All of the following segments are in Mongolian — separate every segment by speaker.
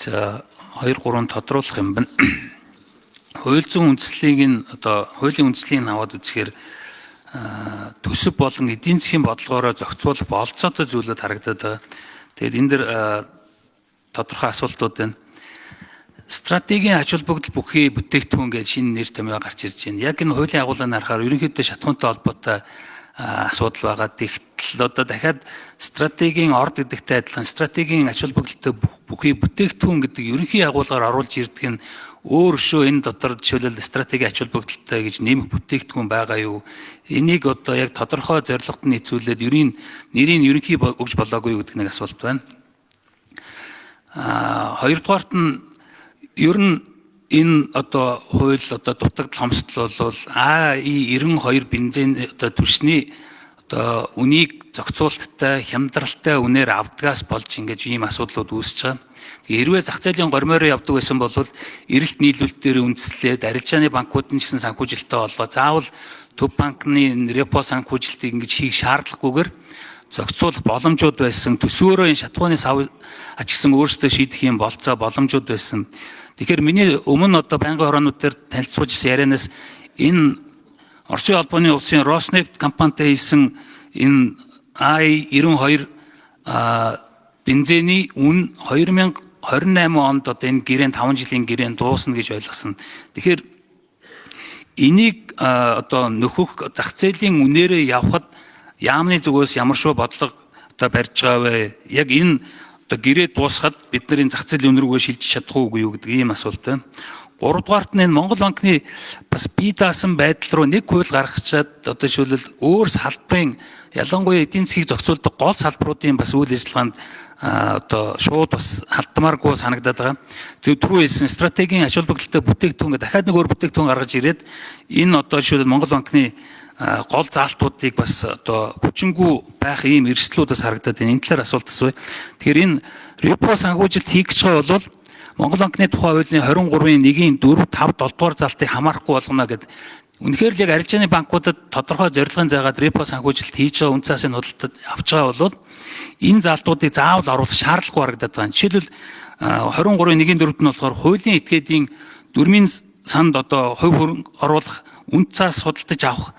Speaker 1: За 2-3 тодруулах юм байна. Хууль зүйн үндслийг одоо хуулийн үндслийг аваад үзэхээр төсөв болон эдийн засгийн бодлогоороо зохицуулах болцоотой зүйлүүд харагдаад байгаа. Тэгээд энэ дэр тодорхой асуултууд байна. Стратегийн ач холбогдол бүхий бүтээгдэхүүн гэж шинэ нэр томьёо гарч ирж байна. Яг энэ хуулийн агуулгыг харахаар ерөнхийдөө шатхуунтай холбоотой асуудал байгаа. Тэгтэл одоо дахиад стратегийн орд гэдэгтэй адилхан стратегийн ач холбогдолтой бүхий бүтээгдэхүүн гэдэг ерөнхий агуулгаар оруулж ирдэг нь өөр шүү энэ дотор жишээлбэл стратегийн ач холбогдолтой гэж нэмэх бүтээгдэхүүн байгаа юу? Энийг одоо яг тодорхой зорилгот нь нийцүүлээд нэрийн ерөнхий өгж болоогүй юу гэдэг нэг асуулт байна. Хоёрдугаарт нь ер нь энэ одоо хууль одоо дутагдал хомсдол бол АИ92 бензин одоо түвшний одоо үнийг зохицуулалттай хямдралтай үнээр авдгаас болж ингэж ийм асуудлууд үүсэж байгаа. Хэрвээ зах зээлийн гормоороо явдаг байсан бол эрэлт нийлүүлэлт дээр үндэслээд арилжааны банкуудын гэсэн санхүүжилттэй олгоо заавал төв банкны репо санхүүжилтийг ингэж хийх шаардлагагүйгээр зохицуулах боломжууд байсан. Төсөөрөө энэ шатхууны сав ач гэсэн өөрсдөө шийдэх юм болцоо боломжууд байсан. Тэгэхээр миний өмнө одоо байнгын хороонууд дээр танилцуулж ирсэн ярианаас энэ Оросын холбооны улсын Роснефть компанитай хийсэн энэ АИ92 бензиний үн 2028 онд одоо энэ гэрээнд 5 жилийн гэрээнд дуусна гэж ойлгосон. Тэгэхээр энийг одоо нөхөх зах зээлийн үнээрээ явхад яамны зүгээс ямар шүү бодлого одоо барьж байгаа вэ? Яг энэ одоо гэрээ дуусахад бид нарын зах зээлийн үн рүүгээ шилжиж чадах уугүй юу гэдэг ийм асуулт байна. Гуравдугаарт нь Монгол банкны бас бие даасан байдал руу нэг хууль гаргачаад одоо жишээлбэл өөр салбарын ялангуяа эдийн засгийг зохицуулдаг гол салбаруудын бас үйл ажиллагаанд одоо шууд бас халтмааргүй санагдаад байгаа. Түрүү хэлсэн стратегийн ач холбогдолтой бүтээгдэхүүн дахиад нэг өөр бүтээгдэхүүн гаргаж ирээд энэ одоо жишээлбэл Монгол банкны гол заалтуудыг бас одоо хүчингү байх ийм эрсдлүүд бас харагдаад байна. Энэ талаар асуулт асууя. Тэгэхээр энэ репо санхүүжилт хийх гэж байгаа бол Монгол банкны тухай хуулийн 23-ийн 1-ийн 4, 5, 7 дугаар залтыг хамаарахгүй болгоно гэдэг. Үнэхээр л яг арилжааны банкудад тодорхой зорилгын зайгаад репо санхүүжилт хийж байгаа үн цаасын худалдад авч байгаа бол энэ залтуудыг заавал оруулах шаардлагагүй харагдаад байна. Жишээлбэл 23-ийн 1-ийн 4-т нь болохоор хуулийн этгээдийн дөрмийн санд одоо хувь хөрөнгө оруулах үн цаас худалдаж авах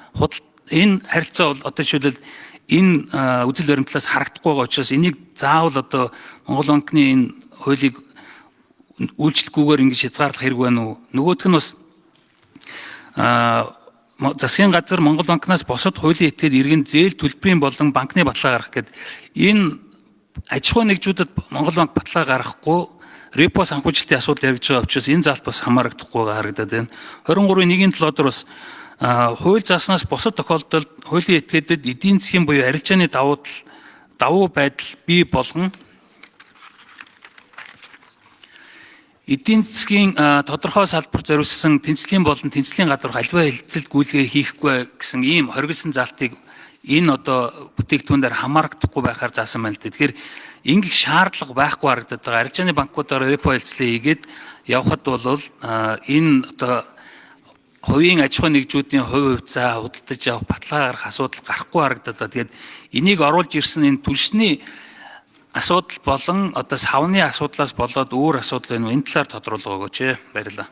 Speaker 1: энэ харилцаа бол одоо жишээлбэл энэ үзэл баримтлаас харагдахгүй байгаа учраас энийг заавал одоо Монгол банкны энэ хуулийг үйлчлэггүйгээр ингэж хязгаарлах хэрэг байна уу? Нөгөөх нь бас засгийн газар Монгол банкнаас босод хуулийн этгээд иргэн зээл төлбөрийн болон банкны баталгаа гаргах гэдэг энэ аж ахуй нэгжүүдэд Монгол банк баталгаа гаргахгүй репо санхүүжилтийн асуудал яригдж байгаа учраас энэ залт бас хамаарагдахгүй харагдаад байна. 23-ийн 1-ийн 7 дээр бас хууль зааснаас босод тохиолдолд хуулийн этгээдэд эдийн засгийн буюу арилжааны давуу байдал бий болгон эдийн засгийн тодорхой салбар зориулсан тэнцлийн болон тэнцлийн гадуурх аливаа хэлцэлт гүйлгээ хийхгүй гэсэн ийм хоригдсан залтыг энэ одоо бүтээгдэхүүнээр хамаарагдахгүй байхаар заасан байна л дээ. Тэгэхээр ингэх шаардлага байхгүй харагдаад байгаа. Арилжааны банкудаар репо хэлцлээ хийгээд явхад бол энэ одоо хувийн аж ахуй нэгжүүдийн хувь хувьцаа худалдаж явах баталгаа гарах асуудал гарахгүй харагдаад байгаа. Тэгээд энийг оруулж ирсэн энэ түлшний асуудал болон одоо савны асуудлаас болоод өөр асуудал байна уу? Энэ талаар тодруулга өгөөч. Баярлалаа.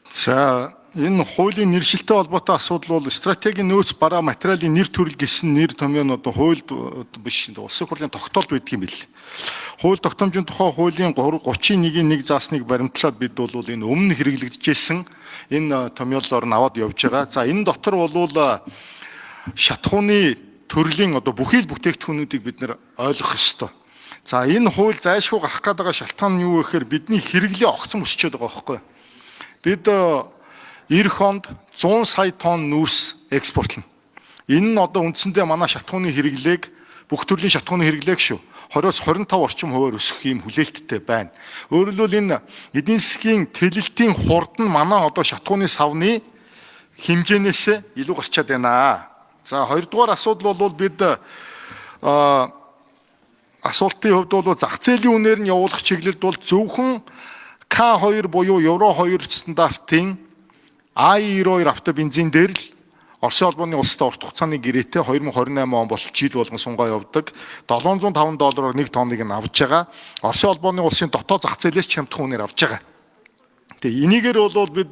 Speaker 2: За энэ хуулийн нэршилтэй холбоотой асуудал бол стратегийн нөөц бараа материалын нэр төрөл гэсэн нэр томьёо нь одоо хуульд биш улсын хурлын тогтоолд байдаг юм бэл. Хууль тогтоомжийн тухай хуулийн 31-ийн 1 заасныг баримтлаад бид бол энэ өмнө хэрэглэгдэжсэн энэ томьёолоор нь аваад явж байгаа. За энэ дотор бол шатхууны төрлийн одоо бүхий л бүтээгдэхүүнүүдийг бид нэр ойлгох ёстой. За энэ хууль зайлшгүй гарах гээд байгаа шалтгаан нь юу вэ гэхээр бидний хэрэглээ огцом өсчөөд байгаа байхгүй. Бид эх онд 100 сая тонн нүүрс экспортлно. Энэ нь одоо үндсэндээ манай шатхууны хэрэглээг бүх төрлийн шатхууны хэрэглээг шүү 20-с 25 орчим хувиар өсөх юм хүлээлттэй байна. Өөрөөр хэлбэл энэ эдийн засгийн тэлэлтийн хурд нь манай одоо шатхууны савны хэмжээнээс илүү гарчаад байна. За хоёрдугаар асуудал бол бид асуултын хувьд бол зах зээлийн үнээр нь явуулах чиглэлд бол зөвхөн К2 буюу Евро 2 стандартын АИ92 автобензин дээр л Оросын холбооны улстай урт хугацааны гэрээтэй 2028 он бол жил болгон сунгаа явдаг. $705 1 тонныг нь авж байгаа. Оросын холбооны улсын дотоод зах зээлээс ч хямдхан үнээр авж байгаа. Тэгээ энийгээр бол бид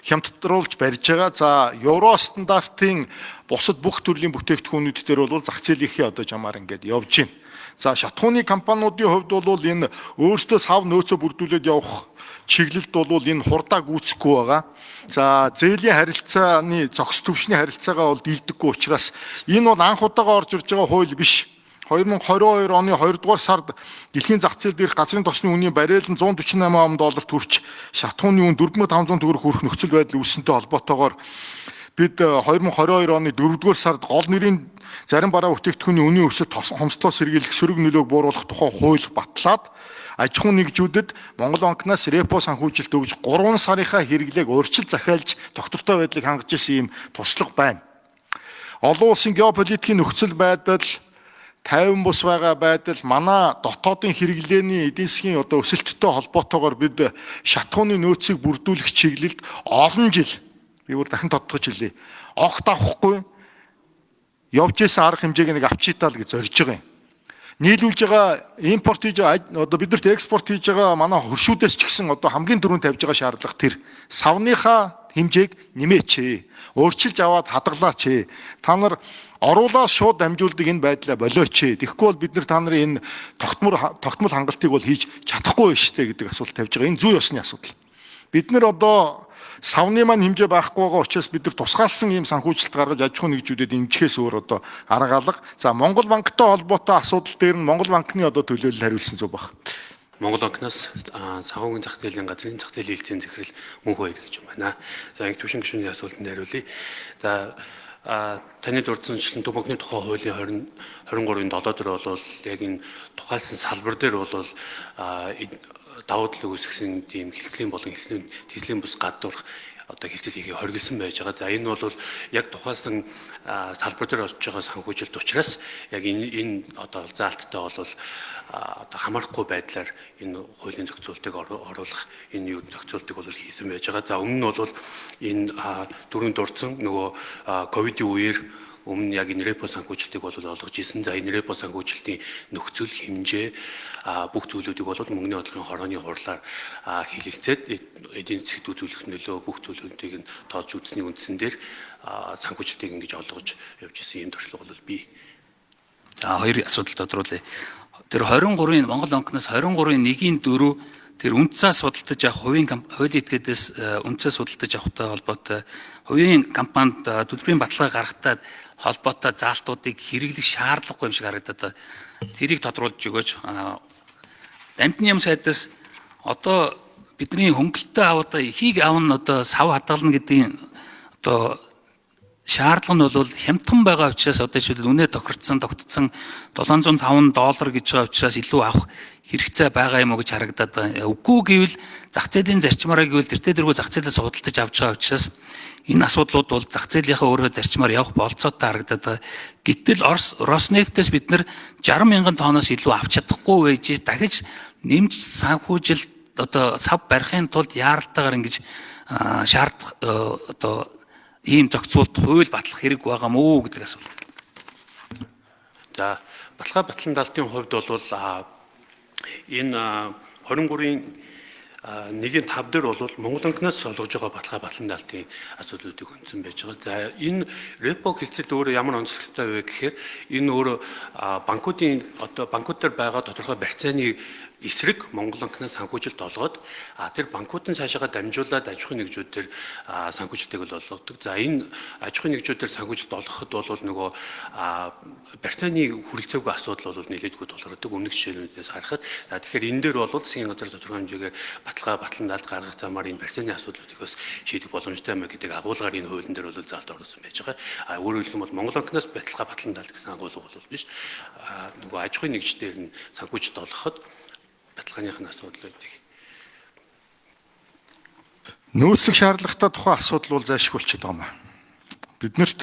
Speaker 2: хямдруулж барьж байгаа. За евро стандартын бусад бүх төрлийн бүтээгдэхүүнүүд дээр бол зах зээлийнхээ одоо жамаар ингээд явж байна. За шатхууны компаниудын хувьд бол энэ өөрсдөө сав нөөцөө бүрдүүлээд явах чиглэлд бол энэ хурдаа гүйцэхгүй байгаа. За зээлийн харилцааны зохис төвшний харилцаагаа бол дийлдэггүй учраас энэ бол анх удаага орж ирж байгаа хууль биш. 2022 оны 2 дугаар сард дэлхийн зах зээл дээрх газрын тосны үнийн баррел нь $148 хүрч шатхууны үн $4500 хүрэх нөхцөл байдал үүссэнтэй холбоотойгоор бид 2022 оны 4 дугаар сард гол нэрийн зарим бараа бүтээгдэхүүний үнийн өсөлт хомсдлоо сэргийлэх сөрөг нөлөөг бууруулах тухай хууль батлаад аж ахуйн нэгжүүдэд Монгол банкнаас репо санхүүжилт өгж 3 сарынхаа хэрэглээг урьдчил захиалж доктортой байдлыг хангаж исэн ийм туршлага байна. Олон улсын геополитикийн нөхцөл байдал, тайван бус байгаа байдал, манай дотоодын хэрэглээний эдийн засгийн одоо өсөлттэй холбоотойгоор бид шатхууны нөөцийг бүрдүүлэх чиглэлд олон жил би бүр дахин тодтогч хэлье. Огт авахгүй явж исэн арга хэмжээг нэг авчитаа л гэж зорж байгаа юм. Нийлүүлж байгаа импорт хийж одоо биднэрт экспорт хийж байгаа манай хөршүүдээс ч гэсэн одоо хамгийн дөрөнд тавьж байгаа шаардлага тэр савныхаа хэмжээг нэмээч. Өөрчилж аваад хадгалаач. Та нар оруулаад шууд дамжуулдаг энэ байдлаа болооч. Тэгэхгүй бол бид нар та нарын энэ тогтмол хангалтыг бол хийж чадахгүй байна штэ гэдэг асуулт тавьж байгаа. Энэ зүй ёсны асуудал. Бид нар одоо савны маань хэмжээ байхгүй байгаа учраас бид нар тусгаалсан ийм санхүүжилт гаргаж аж ахуйн нэгжүүдэд эмчхээс өөр одоо арга алга. За Монгол банктай холбоотой асуудал дээр нь Монгол банкны одоо төлөөлөл хариулсан зүг баг.
Speaker 3: Монгол банкнаас санхүүгийн зах зээлийн газрын зах зээлийн хэлтсийн захирал мөнх баяр гэж юм байна. За ингэ төвшин гишүүний асуултанд хариулъя. За таны дурдсанчлан төв банкны тухай хуулийн 23-ын 7 дээр бол яг энэ тухайлсан салбар дээр бол давуу тал үүсгэсэн тийм хэлтслийн болон хэлтслийн төслийн бус гадуурх одоо хэлцэл хийхийг хоригдсан байж байгаа. За энэ бол яг тухайлсан салбар дээр очиж байгаа санхүүжилт учраас яг энэ одоо заалттай бол одоо хамаарахгүй байдлаар энэ хуулийн зохицуултыг оруулах энэ юу зохицуултыг бол хийсэн байж байгаа. За өмнө нь бол энэ дөрөв дурдсан нөгөө ковидын үеэр өмнө яг энэ репо санхүүжилтийг бол олгож ирсэн. За энэ репо санхүүжилтийн нөхцөл хэмжээ бүх зүйлүүдийг бол мөнгөний бодлогын хорооны хурлаар хэлэлцээд эдийн засгт үзүүлэх нөлөө бүх зүйлүүдийг нь тоолж үзсний үндсэн дээр санхүүжилтийг ингэж олгож явж ирсэн ийм туршлага бол бий.
Speaker 1: За хоёр асуудал тодруулъя. Тэр 23-ын Монгол банкнаас 23-ын 1-4 тэр үндсээс судалдаж авах хуулийн этгээдээс үндсээс судалдаж авахтай холбоотой хувийн компанид төлбөрийн баталгаа гаргахтаа холбоотой заалтуудыг хэрэглэх шаардлагагүй юм шиг харагдаад тэрийг тодруулж өгөөч. Амтны яам сайдаас одоо бидний хөнгөлөлтөө аваад ихийг авна одоо сав хадгална гэдгийн одоо шаардлага нь бол хямдхан байгаа учраас одоо жишээлбэл үнэ тогтцсон $705 гэж байгаа учраас илүү авах хэрэгцээ байгаа юм уу гэж харагдаад байна. Үгүй гэвэл зах зээлийн зарчмаараа гэвэл тэртээ дэргүү зах зээлээс судалдаж авч байгаа учраас энэ асуудлууд бол зах зээлийнхаа өөрөө зарчмаар явах болцоотой харагдаад байна. Гэтэл Роснефтээс бид нар 60,000 тонноос илүү авч чадахгүй байж дахиж нэмж санхүүжилт одоо сав барихын тулд яаралтайгаар ингэж шаардлага одоо ийм зохицуулт хууль батлах хэрэг байгаа мó гэдэг асуулт.
Speaker 3: За баталгаа батлан даалтын хувьд бол энэ 23-ын 1-5 дээр бол Монгол банкнаас олгож байгаа баталгаа батлан даалтын асуудлуудыг хүндсэн байж байгаа. За энэ репо хэлцэл өөрөө ямар онцлогтой вэ гэхээр энэ өөрөө банкуудын одоо банкуд дээр байгаа тодорхой барьцааны эсрэг Монгол банкнаас санхүүжилт олгоод тэр банкуудын цаашаа дамжуулаад аж ахуйн нэгжүүдээр санхүүжилтийг бол олгодог. За энэ аж ахуйн нэгжүүдээр санхүүжилт олгоход бол нөгөө барьцааны хүрэлцээгүй асуудал бол нэлээдгүй тулгардаг. Өмнөх жишээнүүдээс харахад тэгэхээр энэ дээр бол засгийн газар тодорхой хэмжээгээр баталгаа батлан даалт гаргах замаар энэ барьцааны асуудлуудыг бас шийдэх боломжтой юм гэдэг агуулгаар энэ хуулийн дээр бол заалт оруулсан байж байгаа. Өөрөөр хэлбэл Монгол банкнаас баталгаа батлан даалт гэсэн агуулга бол биш. Нөгөө аж ахуйн нэгжээр нь санхүүжилт олгоход баталгааныхын асуудлуудыг
Speaker 2: нөөцлөх шаардлагатай тухайн асуудал бол зайлшгүй болчиход байгаа юм. Биднэрт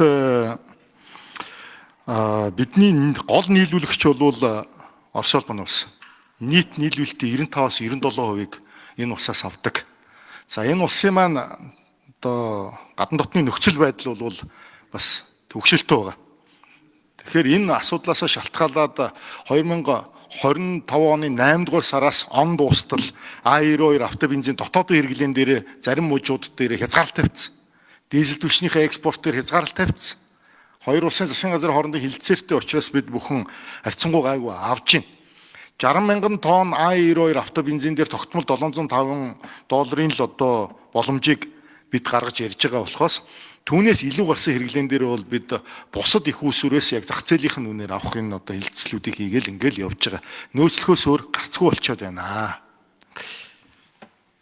Speaker 2: бидний гол нийлүүлэгч бол Орос улбаны улс. Нийт нийлүүлэлтийн 95-аас 97% энэ улсаас авдаг. За энэ улсын маань одоо гадна дотны нөхцөл байдал бол бас төвшөлтөө байгаа. Тэгэхээр энэ асуудлаасаа шалтгаалаад 2025 оны 8 дугаар сараас он дуустал А92 автобензин дотоодын хэрэглэн дээр зарим мужууд дээр хязгаарлалт тавьчихсан. Дизель түвшнийхээ экспорт дээр хязгаарлалт тавьчихсан. Хоёр улсын засгийн газрын хоорондын хилцээртэй учраас бид бүхэн харьцангуй гайгүй авж байна. 60 мянган тонн А92 автобензин дээр тогтмол $705 л одоо боломжийг бид гаргаж ярьж байгаа болохоос түүнээс илүү гарсан хэрэглэн дээр бол бид бусад их усүрээс яг зах зээлийнх нь үнээр авах энэ одоо хилцлүүдийг хийгээл ингээл явж байгаа. Нөөцлөхөөс өөр гарцгүй болчиход байна.